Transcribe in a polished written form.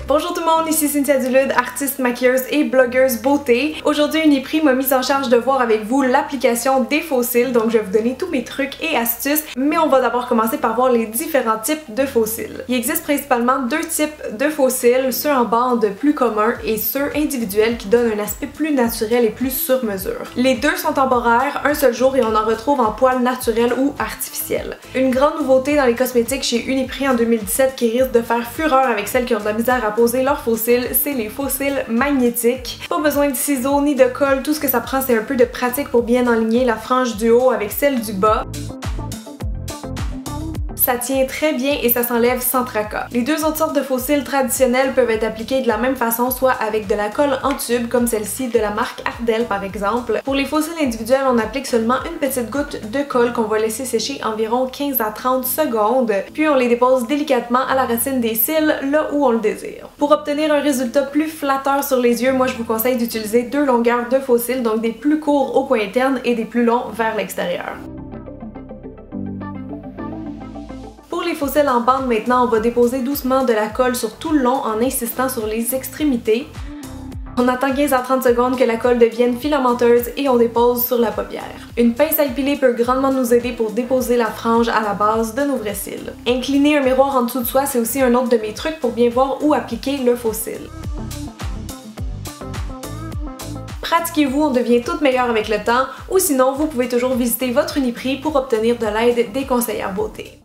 Bonjour tout le monde, ici Cynthia Dulude, artiste, maquilleuse et blogueuse beauté. Aujourd'hui, Uniprix m'a mise en charge de voir avec vous l'application des faux cils, donc je vais vous donner tous mes trucs et astuces, mais on va d'abord commencer par voir les différents types de faux cils. Il existe principalement deux types de faux cils, ceux en bande plus communs et ceux individuels qui donnent un aspect plus naturel et plus sur mesure. Les deux sont temporaires, un seul jour et on en retrouve en poils naturels ou artificiels. Une grande nouveauté dans les cosmétiques chez Uniprix en 2017 qui risque de faire fureur avec celles qui ont de la misère à poser leurs faux cils, c'est les faux cils magnétiques. Pas besoin de ciseaux ni de colle, tout ce que ça prend c'est un peu de pratique pour bien enligner la frange du haut avec celle du bas. Ça tient très bien et ça s'enlève sans tracas. Les deux autres sortes de faux cils traditionnels peuvent être appliqués de la même façon, soit avec de la colle en tube, comme celle-ci de la marque Ardell par exemple. Pour les faux cils individuels, on applique seulement une petite goutte de colle qu'on va laisser sécher environ 15 à 30 secondes, puis on les dépose délicatement à la racine des cils, là où on le désire. Pour obtenir un résultat plus flatteur sur les yeux, moi je vous conseille d'utiliser deux longueurs de faux cils, donc des plus courts au coin interne et des plus longs vers l'extérieur. Pour les faux cils en bande maintenant, on va déposer doucement de la colle sur tout le long en insistant sur les extrémités. On attend 15 à 30 secondes que la colle devienne filamenteuse et on dépose sur la paupière. Une pince à épiler peut grandement nous aider pour déposer la frange à la base de nos vrais cils. Incliner un miroir en dessous de soi, c'est aussi un autre de mes trucs pour bien voir où appliquer le faux cil. Pratiquez-vous, on devient toute meilleure avec le temps, ou sinon vous pouvez toujours visiter votre Uniprix pour obtenir de l'aide des conseillères beauté.